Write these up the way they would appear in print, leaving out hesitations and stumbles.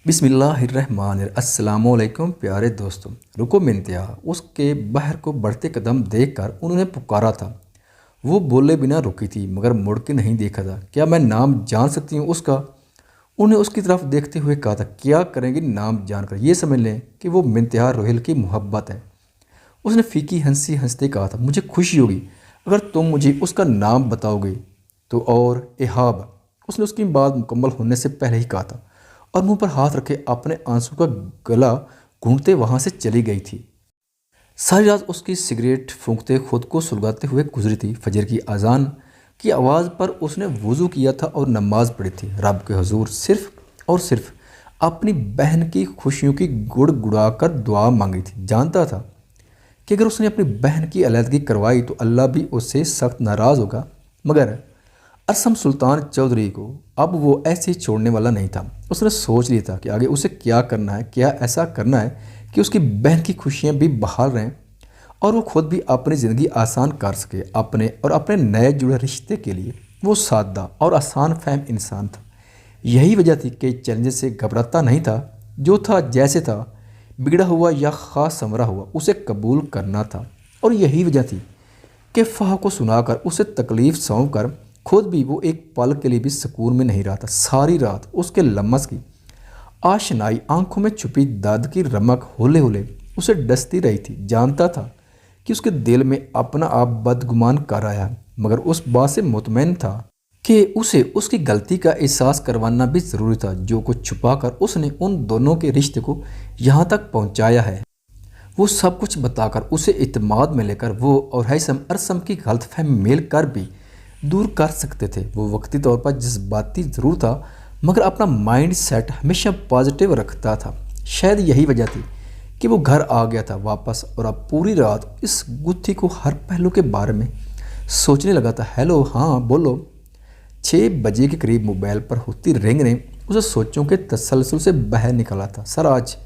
अस्सलामुअलैकुम प्यारे दोस्तों। रुको मिनतिया उसके बहर को बढ़ते कदम देखकर उन्होंने पुकारा था। वो बोले बिना रुकी थी मगर मुड़ के नहीं देखा था। क्या मैं नाम जान सकती हूँ उसका? उन्हें उसकी तरफ देखते हुए कहा था। क्या करेंगी नाम जानकर? ये समझ लें कि वो मिनतिया रोहिल की मोहब्बत है। उसने फीकी हंसी हंसते कहा था, मुझे खुशी होगी अगर तुम मुझे उसका नाम बताओगे तो। और एहाब, उसने उसकी बात मुकम्मल होने से पहले ही कहा था और मुंह पर हाथ रखे अपने आंसू का गला घूंटते वहां से चली गई थी। सारी रात उसकी सिगरेट फूंकते खुद को सुलगाते हुए गुजरी थी। फजर की अजान की आवाज़ पर उसने वज़ू किया था और नमाज पढ़ी थी। रब के हुजूर सिर्फ और सिर्फ अपनी बहन की खुशियों की गुड़ गुड़ा कर दुआ मांगी थी। जानता था कि अगर उसने अपनी बहन की अलहदगी करवाई तो अल्लाह भी उससे सख्त नाराज़ होगा, मगर असम सुल्तान चौधरी को अब वो ऐसे ही छोड़ने वाला नहीं था। उसने सोच लिया था कि आगे उसे क्या करना है, क्या ऐसा करना है कि उसकी बहन की खुशियाँ भी बहाल रहें और वो खुद भी अपनी ज़िंदगी आसान कर सके। अपने और अपने नए जुड़े रिश्ते के लिए वो सादा और आसान फहम इंसान था। यही वजह थी कि चैलेंज से घबराता नहीं था। जो था जैसे था, बिगड़ा हुआ या ख़ास संवरा हुआ, उसे कबूल करना था। और यही वजह थी कि फ़ाह को सुनाकर उसे तकलीफ़ सौंप कर खुद भी वो एक पल के लिए भी सुकून में नहीं रहा था। सारी रात उसके लम्स की आशनाई आंखों में छुपी दर्द की रमक होले होले उसे डसती रही थी। जानता था कि उसके दिल में अपना आप बदगुमान कर आया है, मगर उस बात से मुतमैन था कि उसे उसकी गलती का एहसास करवाना भी ज़रूरी था। जो कुछ छुपा कर उसने उन दोनों के रिश्ते को यहाँ तक पहुँचाया है, वो सब कुछ बताकर उसे इत्मीनान में लेकर वो और हैसम अरसम की गलतफहमी मेल कर भी दूर कर सकते थे। वो वक्ती तौर पर जज्बाती ज़रूर था, मगर अपना माइंड सेट हमेशा पॉजिटिव रखता था। शायद यही वजह थी कि वो घर आ गया था वापस और अब पूरी रात इस गुत्थी को हर पहलू के बारे में सोचने लगा था। हेलो, हाँ बोलो। 6 बजे के करीब मोबाइल पर होती रिंग ने उसे सोचों के तसलसल से बाहर निकाला था। सर, आज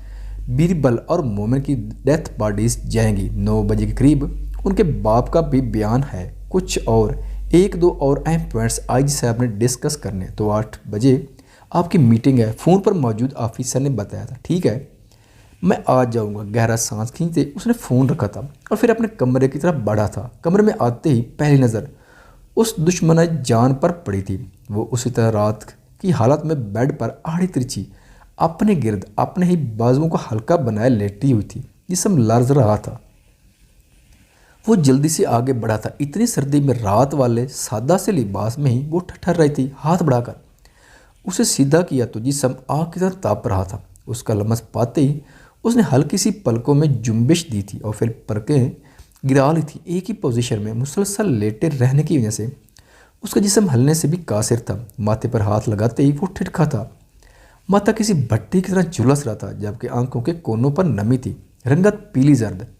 बीरबल और मोमिन की डेथ पार्टीज जाएंगी। 9 बजे के करीब उनके बाप का भी बयान है। कुछ और एक दो और अहम पॉइंट्स आईजी साहब ने डिस्कस करने। तो 8 बजे आपकी मीटिंग है, फ़ोन पर मौजूद ऑफिसर ने बताया था। ठीक है, मैं आ जाऊंगा। गहरा सांस खींचते उसने फ़ोन रखा था और फिर अपने कमरे की तरफ बढ़ा था। कमरे में आते ही पहली नज़र उस दुश्मन जान पर पड़ी थी। वो उसी तरह रात की हालत में बेड पर आड़ी तिरछी अपने गिर्द अपने ही बाजुओं को हल्का बनाए लेटी हुई थी। जिस्म लर्ज रहा था। वो जल्दी से आगे बढ़ा था। इतनी सर्दी में रात वाले सादा से लिबास में ही वो ठहर रही थी। हाथ बढ़ाकर उसे सीधा किया तो जिस्म आग की तरह ताप रहा था। उसका लम्स पाते ही उसने हल्की सी पलकों में जुम्बिश दी थी और फिर पलकें गिरा ली थी। एक ही पोजीशन में मुसलसल लेटे रहने की वजह से उसका जिस्म हलने से भी कासिर था। माथे पर हाथ लगाते ही वो ठिठका था। माथा किसी भट्टी की तरह झुलस रहा था, जबकि आंखों के कोनों पर नमी थी, रंगत पीली जर्द।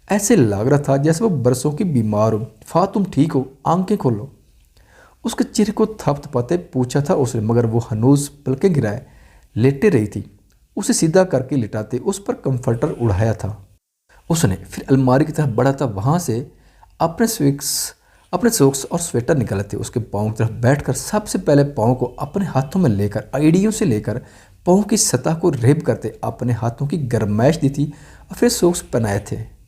ऐसे लग रहा था जैसे वो बरसों की बीमार हो। फा, तुम ठीक हो? आंखें खोलो। उसके चेहरे को थपथपाते पूछा था उसने, मगर वो हनूज पलकें गिराए लेटे रही थी। उसे सीधा करके लिटाते उस पर कंफर्टर उड़ाया था उसने। फिर अलमारी की तरफ बढ़ा था। वहाँ से अपने सॉक्स और स्वेटर निकाले थे। उसके पाँव की तरफ बैठकर सबसे पहले पाँव को अपने हाथों में लेकर आईडियों से लेकर पाँव की सतह को रेब करते अपने हाथों की गरमाइश दी थी और फिर सॉक्स पहनाए थे।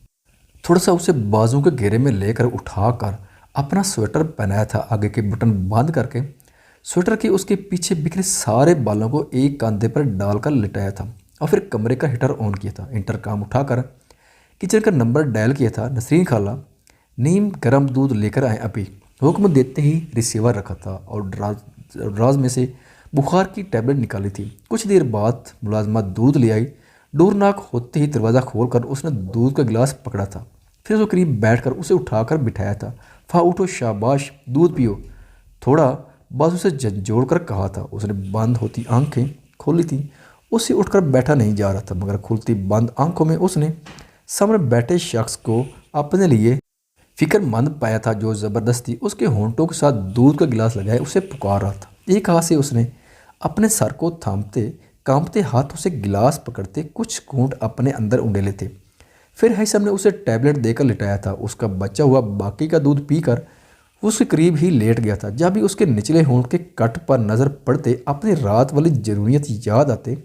थोड़ा सा उसे बाजू के घेरे में लेकर उठाकर अपना स्वेटर पहनाया था। आगे के बटन बंद करके स्वेटर के उसके पीछे बिखरे सारे बालों को एक कंधे पर डालकर लिटाया था और फिर कमरे का हीटर ऑन किया था। इंटरकॉम उठाकर किचन का नंबर डायल किया था। नसरीन खाला, नीम गर्म दूध लेकर आए अभी। हुक्म देते ही रिसीवर रखा था और ड्राज में से बुखार की टैबलेट निकाली थी। कुछ देर बाद मुलाजमा दूध ले आई। डोर नॉक होते ही दरवाज़ा खोलकर उसने दूध का गिलास पकड़ा था। फिर उसके करीब बैठकर उसे उठाकर बिठाया था। फा, उठो, शाबाश, दूध पियो। थोड़ा बाजू से झंझोड़ कर कहा था उसने। बंद होती आंखें खोली थी। उससे उठकर बैठा नहीं जा रहा था, मगर खुलती बंद आंखों में उसने सामने बैठे शख्स को अपने लिए फिक्रमंद पाया था, जो ज़बरदस्ती उसके होंठों के साथ दूध का गिलास लगाए उसे पुकार रहा था। एक हाथ से उसने अपने सर को थामते कांपते हाथों से गिलास पकड़ते कुछ घूंट अपने अंदर उंडेले थे। फिर हैसम ने उसे टैबलेट देकर लिटाया था। उसका बचा हुआ बाकी का दूध पीकर वो उसके करीब ही लेट गया था। जब भी उसके निचले होंठ के कट पर नज़र पड़ते अपनी रात वाली ज़रूरियत याद आते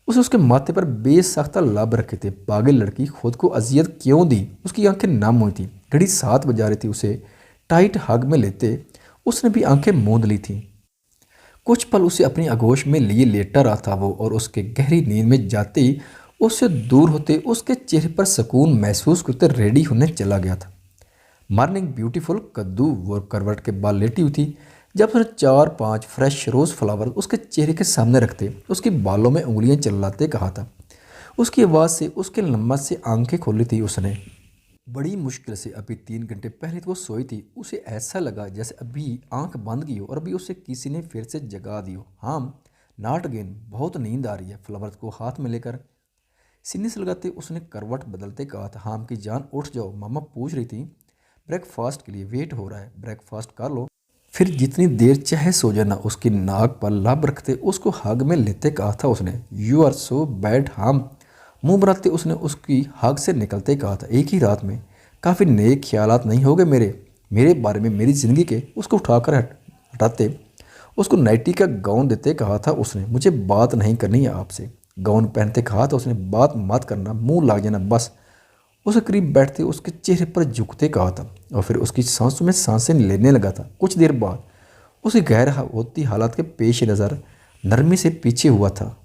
उसे उसके माथे पर बेसाख्ता लाभ रखे थे। पागल लड़की खुद को अजियत क्यों दी? उसकी आंखें नम हुई थी। घड़ी 7 बजा रही थी। उसे टाइट हग में लेते उसने भी आंखें मूंद ली थीं। कुछ पल उसे अपनी आगोश में लिए लेटा रहा था वो, और उसके गहरी नींद में जाते ही उससे दूर होते उसके चेहरे पर सुकून महसूस करते रेडी होने चला गया था। मॉर्निंग ब्यूटीफुल कद्दू वो करवट के बाल लेटी हुई थी। जब उसने 4-5 फ्रेश रोज़ फ्लावर उसके चेहरे के सामने रखते उसके बालों में उंगलियां चलाते कहा था। उसकी आवाज़ से उसके लम्बा से आंखें खोली थी उसने। बड़ी मुश्किल से अभी 3 घंटे पहले तो वो सोई थी। उसे ऐसा लगा जैसे अभी आंख बंद की हो और अभी उसे किसी ने फिर से जगा दी हो। हाँ, नॉट अगेन, बहुत नींद आ रही है। फ्लावर को हाथ में लेकर सीने से लगाते उसने करवट बदलते कहा था। हाँ की जान उठ जाओ, मामा पूछ रही थी। ब्रेकफास्ट के लिए वेट हो रहा है, ब्रेकफास्ट कर लो, फिर जितनी देर चाहे सो जाना। उसकी नाक पर लब रखते उसको हग में लेते कहा था उसने। यू आर सो बैड हाम, मुंह बनाते उसने उसकी हग से निकलते कहा था। एक ही रात में काफ़ी नए ख्यालात नहीं हो गए मेरे मेरे बारे में, मेरी ज़िंदगी के? उसको उठाकर हटाते उसको नाइटी का गाउन देते कहा था उसने। मुझे बात नहीं करनी है आपसे, गाउन पहनते कहा था उसने। बात मत करना, मुंह लाग जाना बस। उसे करीब बैठते उसके चेहरे पर झुकते कहा था और फिर उसकी सांसों में सांसें लेने लगा था। कुछ देर बाद उसे गैर होती हालात के पेश नज़र नरमी से पीछे हुआ था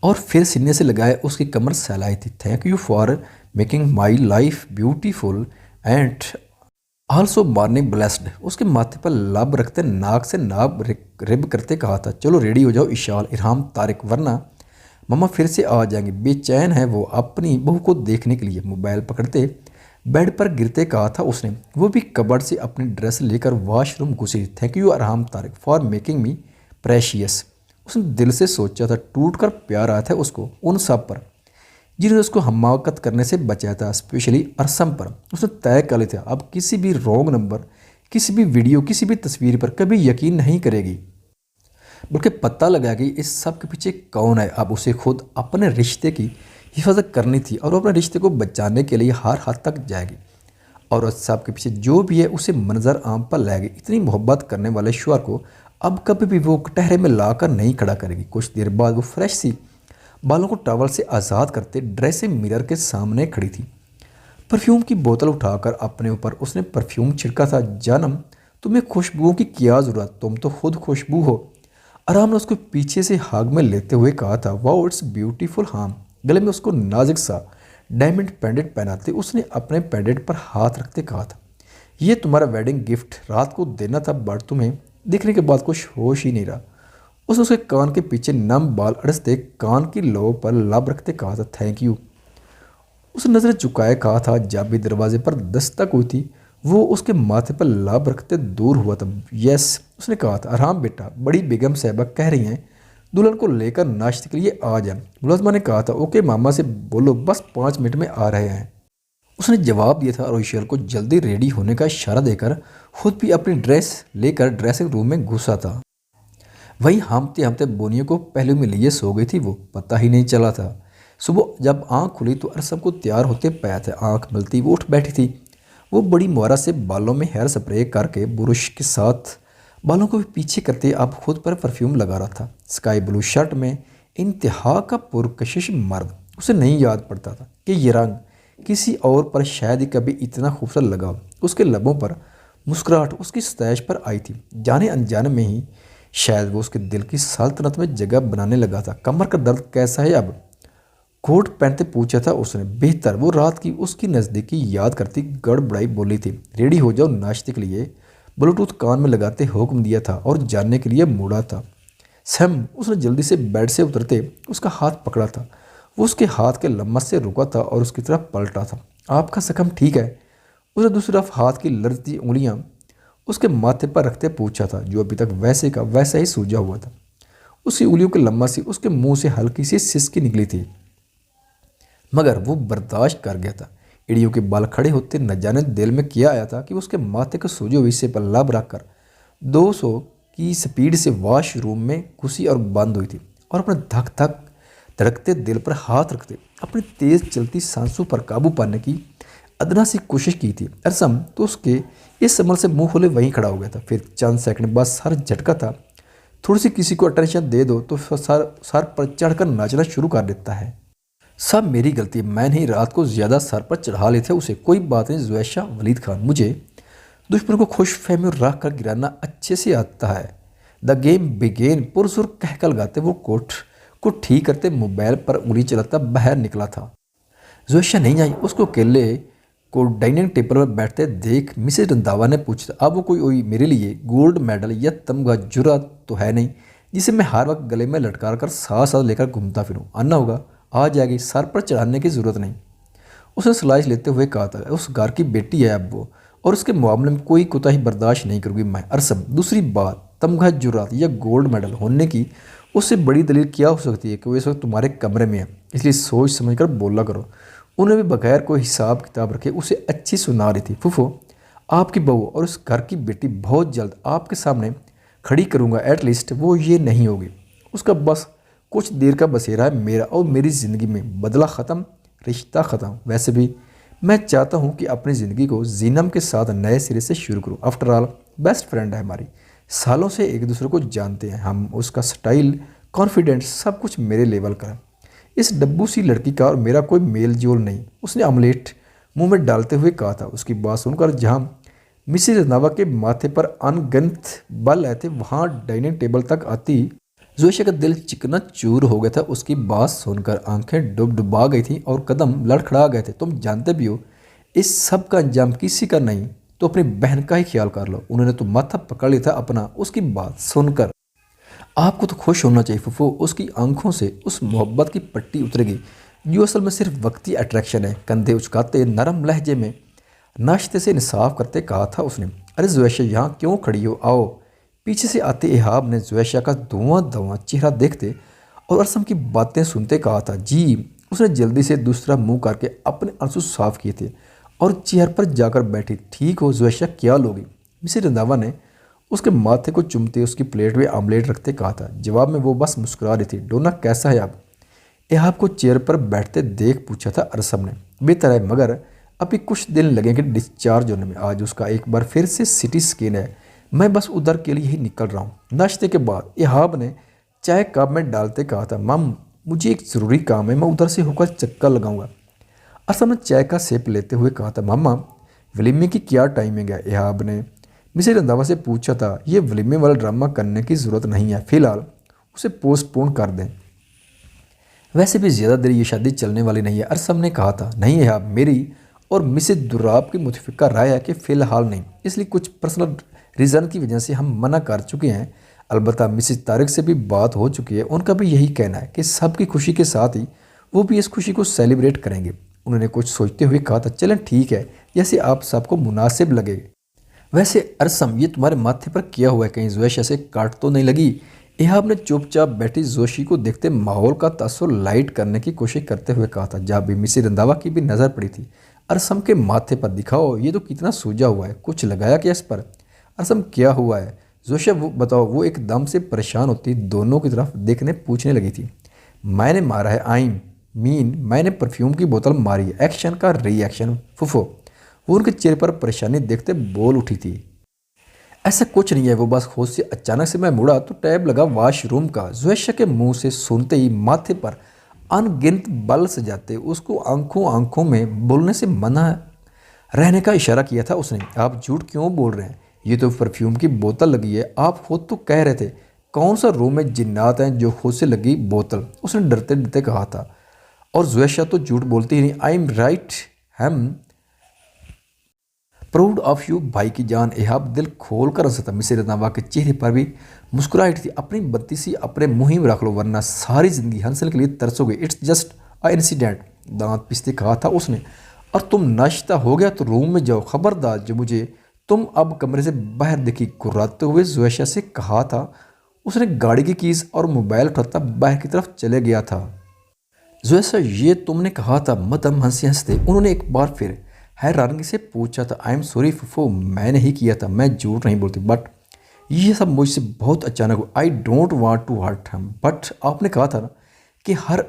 और फिर सीने से लगाए उसकी कमर सहलाई थी। Thank you for making my life beautiful and also morning blessed. उसके माथे पर लब रखते नाक से नाक रिब करते कहा था। चलो रेडी हो जाओ इशाल, इरहाम, तारिक, वरना मम्मा फिर से आ जाएंगे। बेचैन है वो अपनी बहू को देखने के लिए। मोबाइल पकड़ते बेड पर गिरते कहा था उसने। वो भी कबर्ड से अपनी ड्रेस लेकर वॉशरूम घुसी। Thank you Arham Tariq for making me precious. उसने दिल से सोचा था, टूट कर प्यार आया था उसको उन सब पर जिन्होंने उसको हमाकत करने से बचाया था, स्पेशली अरसम पर। उसने तय कर लिया था अब किसी भी रॉन्ग नंबर, किसी भी वीडियो, किसी भी तस्वीर पर कभी यकीन नहीं करेगी, बल्कि पता लगा कि इस सब के पीछे कौन है। अब उसे खुद अपने रिश्ते की हिफाजत करनी थी और अपने रिश्ते को बचाने के लिए हर हद तक जाएगी और उस सब के पीछे जो भी है उसे मंजर आम पर लाएगी। इतनी मोहब्बत करने वाले शुअर को अब कभी भी वो कटहरे में लाकर नहीं खड़ा करेगी। कुछ देर बाद वो फ्रेश सी बालों को टॉवल से आज़ाद करते ड्रेसिंग मिरर के सामने खड़ी थी। परफ्यूम की बोतल उठाकर अपने ऊपर उसने परफ्यूम छिड़का था। जानम, तुम्हें खुशबुओं की क्या ज़रूरत, तुम तो खुद खुशबू हो। आराम ने उसको पीछे से हाग में लेते हुए कहा था। Wow it's beautiful. हाँ, गले में उसको नाजुक सा डायमंड पेंडेंट पहनाते उसने अपने पेंडेंट पर हाथ रखते कहा था, ये तुम्हारा वेडिंग गिफ्ट रात को देना था, बट तुम्हें दिखने के बाद कुछ होश ही नहीं रहा। उसने उसके कान के पीछे नम बाल अड़सते कान की लो पर लब रखते कहा था। Thank you. उसने नजरें झुकाए कहा था। जब भी दरवाजे पर दस्तक हुई थी वो उसके माथे पर लाभ रखते दूर हुआ था। यस, उसने कहा था। आराम बेटा, बड़ी बेगम साहबा कह रही हैं दुल्हन को लेकर नाश्ते के लिए आ जाए। मुलाजमा ने कहा था। ओके, मामा से बोलो बस 5 मिनट में आ रहे हैं, उसने जवाब दिया था और ईश्वर को जल्दी रेडी होने का इशारा देकर खुद भी अपनी ड्रेस लेकर ड्रेसिंग रूम में घुसा था। वहीं हामते हामते बोनियों को पहलू में लिए सो गई थी वो, पता ही नहीं चला था। सुबह जब आँख खुली तो अरसम को तैयार होते पाया था। आँख मिलती वो उठ बैठी थी। वो बड़ी मुहारत से बालों में हेयर स्प्रे करके बुरुश के साथ बालों को भी पीछे करते अब खुद पर परफ्यूम लगा रहा था। स्काई ब्लू शर्ट में इंतहा का पुरकशिश मर्द। उसे नहीं याद पड़ता था कि ये रंग किसी और पर शायद ही कभी इतना खूबसूरत लगा। उसके लबों पर मुस्कुराहट उसकी सतैश पर आई थी। जाने अनजाने में ही शायद वो उसके दिल की सल्तनत में जगह बनाने लगा था। कमर का दर्द कैसा है अब, कोट पहनते पूछा था उसने। बेहतर, वो रात की उसकी नज़दीकी याद करती गड़बड़ाई बोली थी। रेडी हो जाओ नाश्ते के लिए, ब्लूटूथ कान में लगाते हुक्म दिया था और जानने के लिए मुड़ा था। सैम, उसने जल्दी से बेड से उतरते उसका हाथ पकड़ा था। वो उसके हाथ के लम्बस से रुका था और उसकी तरफ पलटा था। आपका जख्म ठीक है? उसने दूसरी तरफ हाथ की लड़ती उंगलियां उसके माथे पर रखते पूछा था, जो अभी तक वैसे का वैसा ही सूजा हुआ था। उसकी उंगलियों के लम्बा सी उसके मुंह से हल्की सी सिसकी निकली थी, मगर वो बर्दाश्त कर गया था। एड़ियों के बाल खड़े होते न जाने दिल में किया आया था कि उसके माथे के सूजे हुए हिस्से पर लब रखकर 200 की स्पीड से वॉशरूम में घुसी और बंद हुई थी और अपने धक धक धड़कते दिल पर हाथ रखते अपनी तेज चलती सांसों पर काबू पाने की अदना सी कोशिश की थी। अरसम तो उसके इस अमल से मुंह खोले वहीं खड़ा हो गया था। फिर चंद सेकंड बाद सर झटका था। थोड़ी सी किसी को अटेंशन दे दो तो सर पर चढ़कर नाचना शुरू कर देता है। सब मेरी गलती है, मैंने ही रात को ज़्यादा सर पर चढ़ा लिए थे उसे। कोई बात नहीं ज़ुवैशा वलीद खान, मुझे दुश्मन को खुश फहमी और रख कर गिराना अच्छे से आता है। द गेम बिगेन पुरसुर कहकर लगाते वो कोट को ठीक करते मोबाइल पर उंगली चलाता बाहर निकला था। ज़ुवैशा नहीं आई। उसको अकेले को डाइनिंग टेबल पर बैठते देख मिसेज रंधावा ने पूछा, अब वो कोई मेरे लिए गोल्ड मेडल या तमगा जुरा तो है नहीं जिसे मैं हर वक्त गले में लटका कर साथ साथ लेकर घूमता फिरूं। आना होगा, आ जाएगी, सर पर चढ़ाने की ज़रूरत नहीं। उसने स्लाइस लेते हुए कहा था, उस घर की बेटी है अब वो, और उसके मामले में कोई कोताही बर्दाश्त नहीं करूँगी मैं। अरसम, दूसरी बात, तमगा जुरात या गोल्ड मेडल होने की उससे बड़ी दलील क्या हो सकती है कि वो इस वक्त तुम्हारे कमरे में है, इसलिए सोच समझ कर बोला करो। उन्हें भी बगैर कोई हिसाब किताब रखे उसे अच्छी सुना रही थी। फूफो, आपकी बहू और उस घर की बेटी बहुत जल्द आपके सामने खड़ी करूँगा, एटलीस्ट वो ये नहीं होगी। उसका बस कुछ देर का बसेरा है मेरा और मेरी ज़िंदगी में बदला ख़त्म, रिश्ता ख़त्म। वैसे भी मैं चाहता हूँ कि अपनी ज़िंदगी को जीनम के साथ नए सिरे से शुरू करूँ। आफ्टर ऑल बेस्ट फ्रेंड है हमारी, सालों से एक दूसरे को जानते हैं हम। उसका स्टाइल, कॉन्फिडेंस, सब कुछ मेरे लेवल का है। इस डब्बू सी लड़की का और मेरा कोई मेल जोल नहीं, उसने ऑमलेट मुंह में डालते हुए कहा था। उसकी बात सुनकर जहाँ मिसेज रंधावा के माथे पर अनगिनत बल आए थे वहाँ डाइनिंग टेबल तक आती ज़ुवैशा का दिल चिकना चूर हो गया था। उसकी बात सुनकर आंखें डुबा गई थी और कदम लड़खड़ा गए थे। तुम जानते भी हो इस सब का अंजाम किसी का नहीं तो अपनी बहन का ही ख्याल कर लो। उन्होंने तो माथा पकड़ लिया था अपना उसकी बात सुनकर। आपको तो खुश होना चाहिए फूफो, उसकी आंखों से उस मोहब्बत की पट्टी उतरेगी जो असल में सिर्फ वक्ती अट्रैक्शन है। कंधे उचकाते नरम लहजे में नाश्ते से इंसाफ करते कहा था उसने। अरे ज़ुवैशा, यहाँ क्यों खड़ी हो, आओ। पीछे से आते इहाब ने ज़ुवैशा का धुआं चेहरा देखते और अरसम की बातें सुनते कहा था। जी। उसने जल्दी से दूसरा मुंह करके अपने आंसू साफ किए थे और चेयर पर जाकर बैठी। ठीक हो ज़ुवैशा, क्या लोगी? मिसेज रंधावा ने उसके माथे को चूमते उसकी प्लेट में आमलेट रखते कहा था। जवाब में वो बस मुस्कुरा रही थी। डोना कैसा है अब? इहाब को चेयर पर बैठते देख पूछा था अरसम ने। बेहतर है, मगर अभी कुछ दिन लगेंगे डिस्चार्ज होने में। आज उसका एक बार फिर से सिटी स्कैन है, मैं बस उधर के लिए ही निकल रहा हूँ। नाश्ते के बाद इहाब ने चाय कप में डालते कहा था, मम मुझे एक ज़रूरी काम है, मैं उधर से होकर चक्कर लगाऊंगा। असम ने चाय का सेप लेते हुए कहा था, मामा वलीमे की क्या टाइमिंग है? इहाब ने मिसेज रंधावा से पूछा था। ये वलीमे वाला ड्रामा करने की ज़रूरत नहीं है, फ़िलहाल उसे पोस्टपोन कर दें। वैसे भी ज़्यादा देर ये शादी चलने वाली नहीं है, अरसम ने कहा था। नहीं इहाब, मेरी और मिसेज दुर्राब की मुतफिका राय है कि फ़िलहाल नहीं, इसलिए कुछ पर्सनल रीज़न की वजह से हम मना कर चुके हैं। अलबत्ता मिसेज तारिक से भी बात हो चुकी है, उनका भी यही कहना है कि सबकी खुशी के साथ ही वो भी इस खुशी को सेलिब्रेट करेंगे। उन्होंने कुछ सोचते हुए कहा था, चलें ठीक है, जैसे आप सबको मुनासिब लगे। वैसे अरसम, ये तुम्हारे माथे पर किया हुआ है, कहीं ज़ुवैशा से काट तो नहीं लगी? इहाब ने चुपचाप बैठी जोशी को देखते माहौल का तासुर लाइट करने की कोशिश करते हुए कहा था। जहाँ भी मिसेज रंधावा की भी नज़र पड़ी थी अरसम के माथे पर। दिखाओ, ये तो कितना सूजा हुआ है, कुछ लगाया क्या इस पर? अरसम, क्या हुआ है जोशा, वो बताओ। वो एकदम से परेशान होती दोनों की तरफ देखने पूछने लगी थी। मैंने मारा है, मैंने परफ्यूम की बोतल मारी है। एक्शन का रिएक्शन फुफो। वो उनके चेहरे पर परेशानी देखते बोल उठी थी। ऐसा कुछ नहीं है, वो बस खुद से अचानक से मैं मुड़ा तो टैब लगा वॉशरूम का। ज़ुवैशा के मुंह से सुनते ही माथे पर अनगिनत बल सजाते उसको आंखों में बोलने से मना रहने का इशारा किया था उसने। आप झूठ क्यों बोल रहे हैं? ये तो परफ्यूम की बोतल लगी है, आप खुद तो कह रहे थे। कौन सा रूम में जिन्नात हैं जो खुद से लगी बोतल? उसने डरते डरते कहा था। और ज़ुवैशा तो झूठ बोलती ही नहीं। आई एम राइट, हम प्राउड ऑफ यू भाई की जान। इहाब दिल खोल कर हंसा था। मिसेज रंधावा के चेहरे पर भी मुस्कुराहट थी। अपनी बत्ती सी अपने मुँह ही में रख लो, वरना सारी जिंदगी हंसने के लिए तरसोगे। इट्स जस्ट अ इंसिडेंट, दांत पिसते कहा था उसने। और तुम नाश्ता हो गया तो रूम में जाओ, खबरदार जो मुझे तुम अब कमरे से बाहर देखी। कुर्राते हुए ज़ुवैशा से कहा था उसने। गाड़ी की कीज़ और मोबाइल उठाता बाहर की तरफ चले गया था। ज़ुवैशा, ये तुमने कहा था? मदम हंसते हंसते उन्होंने एक बार फिर हैरानगी से पूछा था। आई एम सॉरी फुफो, मैंने ही किया था, मैं झूठ नहीं बोलती, बट ये सब मुझसे बहुत अचानक हुआ। I don't want to hurt him, but आपने कहा था ना कि हर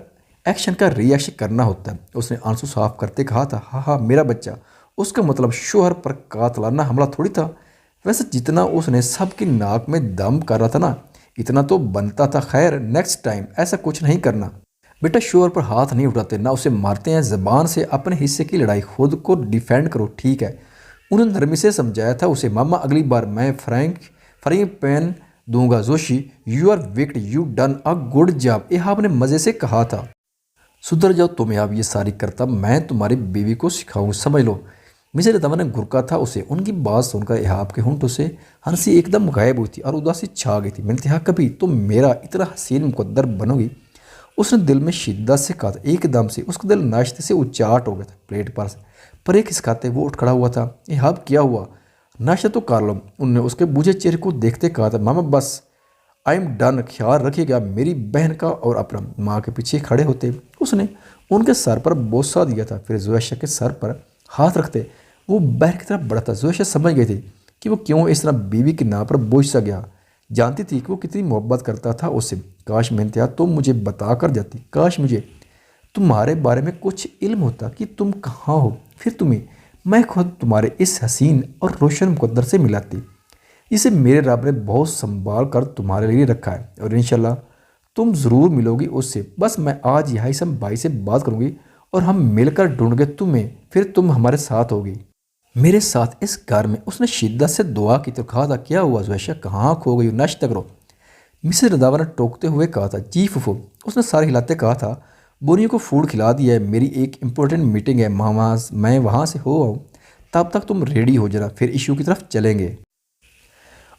एक्शन का रिएक्शन करना होता है। उसने आंसू साफ करते कहा था। हाँ हाँ, मेरा बच्चा, उसका मतलब शोहर पर कातलाना हमला थोड़ी था। वैसे जितना उसने सबकी नाक में दम कर रहा था ना, इतना तो बनता था। खैर नेक्स्ट टाइम ऐसा कुछ नहीं करना। बेटा शोर पर हाथ नहीं उठाते, ना उसे मारते हैं। ज़बान से अपने हिस्से की लड़ाई खुद को डिफेंड करो, ठीक है। उन्होंने नरमी से समझाया था उसे। मामा अगली बार मैं फ्राइंग पैन दूंगा। Joshi you are wicked, you done a good job, Ehab ने मज़े से कहा था। सुधर जाओ तुम एहाब, ये सारी करतब मैं तुम्हारी बीवी को सिखाऊंगा, समझ लो। मिसेज रदावा ने घुरका था उसे। उनकी बात सुनकर एहाब के होंठों से हंसी एकदम गायब हुई थी और उदासी छा गई थी। मैंने कहा कभी तुम मेरा इतना हसीन मुकद्दर बनोगी। उसने दिल में शिद्दत से कहा था। एकदम से उसका दिल नाश्ते से उच्चाट हो गया था प्लेट पर से। पर एक खिसकाते वो उठ खड़ा हुआ था। एहाब क्या हुआ? नाश्ता तो कर लो। उनने उसके बूझे चेहरे को देखते कहा था। मामा बस आई एम डन, ख्याल रखिएगा मेरी बहन का और अपना। माँ के पीछे खड़े होते उसने उनके सर पर बोसा दिया था। फिर जोयशा के सर पर हाथ रखते वो बहन की तरफ बढ़ता। जोयशा समझ गई थी कि वो क्यों इस तरह बीवी के नाम पर बोझ सा गया। जानती थी कि वो कितनी मोहब्बत करता था उससे। काश मेंतिया तुम मुझे बता कर जाती, काश मुझे तुम्हारे बारे में कुछ इल्म होता कि तुम कहाँ हो, फिर तुम्हें मैं खुद तुम्हारे इस हसीन और रोशन मुकद्दर से मिलाती। इसे मेरे रब ने बहुत संभाल कर तुम्हारे लिए रखा है और इंशाल्लाह तुम ज़रूर मिलोगी उससे। बस मैं आज यही सब भाई से बात करूँगी और हम मिलकर ढूंढेंगे तुम्हें, फिर तुम हमारे साथ होगी, मेरे साथ इस घर में। उसने शिद्दत से दुआ की तो कहा था क्या हुआ जोयशा, कहाँ खो गई, नाश्ता करो। मिसेज रदावा ने टोकते हुए कहा था। जी फूफू। उसने सारे हिलाते कहा था। बोनियों को फूड खिला दिया है, मेरी एक इम्पोर्टेंट मीटिंग है मामा, मैं वहाँ से हो आऊँ, तब तक तुम रेडी हो जाना, फिर इशू की तरफ चलेंगे।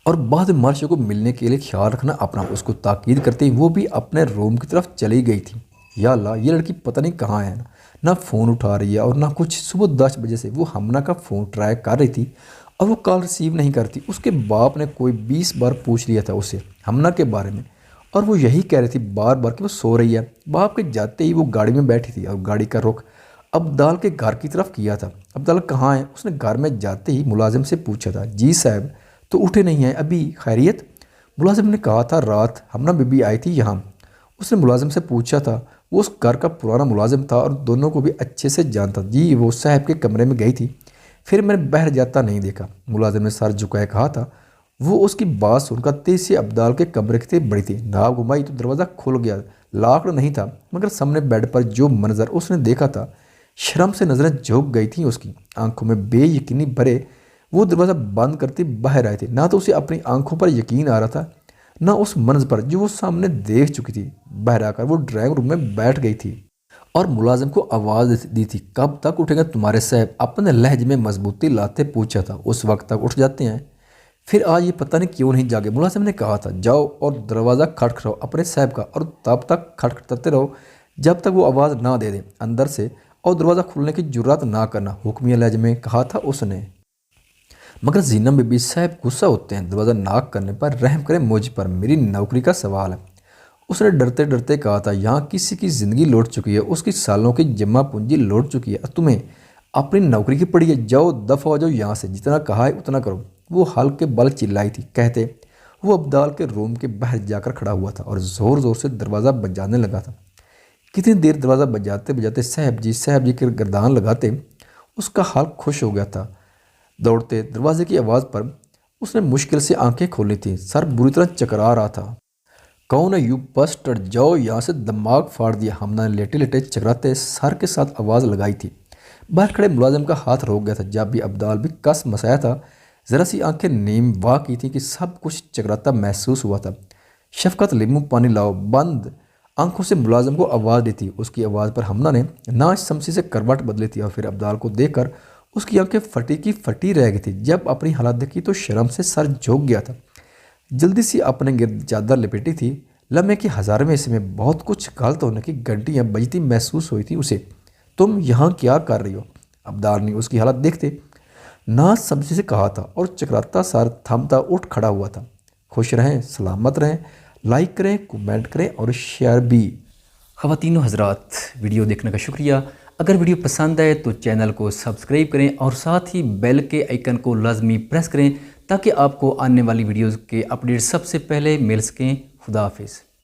और बाद में मर्श को मिलने के लिए ख्याल रखना अपना। उसको ताकीद करते ही वो भी अपने रूम की तरफ चली गई थी। या अल्लाह, ये लड़की पता नहीं कहाँ है, ना फ़ोन उठा रही है और ना कुछ। सुबह 10 बजे से वो हमना का फ़ोन ट्राई कर रही थी और वो कॉल रिसीव नहीं करती। उसके बाप ने कोई 20 बार पूछ लिया था उससे हमना के बारे में और वो यही कह रही थी बार बार कि वो सो रही है। बाप के जाते ही वो गाड़ी में बैठी थी और गाड़ी का रुख अब्दाल के घर की तरफ किया था। अब्दाल कहाँ है? उसने घर में जाते ही मुलाजिम से पूछा था। जी साहब तो उठे नहीं हैं अभी, खैरियत? मुलाजिम ने कहा था रात हमना बीबी आई थी यहाँ। उसने मुलाजिम से पूछा था। वो उस घर का पुराना मुलाजिम था और दोनों को भी अच्छे से जानता। जी वो साहब के कमरे में गई थी, फिर मैंने बाहर जाता नहीं देखा, मुलाजिम ने सर झुकाए कहा था। वो उसकी बात सुनकर तेज से अब्दाल के कमरे की तरफ बढ़ी थी। नाव घुमाई तो दरवाज़ा खुल गया। लाकड़ नहीं था, मगर सामने बेड पर जो मंजर उसने देखा था, शर्म से नज़रें झुक गई थी उसकी। आंखों में बेयकीनी भरे वो दरवाज़ा बंद करते बाहर आए थे। ना तो उसे अपनी आंखों पर यकीन आ रहा था, ना उस मंजर पर जो वो सामने देख चुकी थी। बाहर आकर वो ड्राइंग रूम में बैठ गई थी और मुलाजिम को आवाज़ दी थी। कब तक उठेंगे तुम्हारे साहब? अपने लहजे में मजबूती लाते पूछा था। उस वक्त तक उठ जाते हैं, फिर आज ये पता नहीं क्यों नहीं जागे। मुलाजिम ने कहा था जाओ और दरवाज़ा खटखटाओ अपने साहब का, और तब तक खटखटाते रहो जब तक वो आवाज़ ना दे दे अंदर से, और दरवाज़ा खुलने की जुर्रत ना करना, हुक्मिया लहजे में कहा था उसने। मगर जीनब बीबी साहब गुस्सा होते हैं, दरवाज़ा नाक करने पर रहम करें मुझ पर, मेरी नौकरी का सवाल है। उसने डरते डरते कहा था यहाँ किसी की ज़िंदगी लौट चुकी है, उसकी सालों की जमा पूंजी लौट चुकी है, तुम्हें अपनी नौकरी की पड़ी है। जाओ दफ़ा हो जाओ यहाँ से, जितना कहा है उतना करो। वो हल्के बल चिल्लाई थी कहते वो अब्दाल के रूम के बाहर जाकर खड़ा हुआ था और ज़ोर ज़ोर से दरवाज़ा बजाने लगा था। कितनी देर दरवाज़ा बजाते बजाते साहब जी के गर्दान लगाते उसका हाल खुश हो गया था। दौड़ते दरवाजे की आवाज़ पर उसने मुश्किल से आंखें खोली थी। सर बुरी तरह चकरा रहा था। कौन है यू बस्टर्ड, जाओ यहाँ से, दिमाग फाड़ दिया, हमना ने लेटे लेटे चकराते सर के साथ आवाज़ लगाई थी। बाहर खड़े मुलाजिम का हाथ रोक गया था। जब भी अब्दाल भी कस मसाया था, ज़रा सी आंखें नीम वाह की थी कि सब कुछ चकराता महसूस हुआ था। शफकत लीमू पानी लाओ। बंद आंखों से मुलाजिम को आवाज़ दी थी। उसकी आवाज़ पर हमना ने नाश समसी से करवट बदली थी और फिर अब्दाल को देखकर उसकी आंखें फटी की फटी रह गई थी। जब अपनी हालत देखी तो शर्म से सर झुक गया था। जल्दी सी अपने गिर्द चादर लपेटी थी। लम्हे के 1000वें हिस्से में बहुत कुछ गलत होने की घंटियाँ बजती महसूस हुई थी उसे। तुम यहाँ क्या कर रही हो? अब्दाल ने उसकी हालत देखते ना समझी से कहा था और चकराता सर थमता उठ खड़ा हुआ था। खुश रहें, सलामत रहें, लाइक करें, कमेंट करें और शेयर भी। ख़वातीन हज़रात, वीडियो देखने का शुक्रिया। अगर वीडियो पसंद आए तो चैनल को सब्सक्राइब करें और साथ ही बेल के आइकन को लाजमी प्रेस करें ताकि आपको आने वाली वीडियोज़ के अपडेट सबसे पहले मिल सकें। खुदा हाफिज़।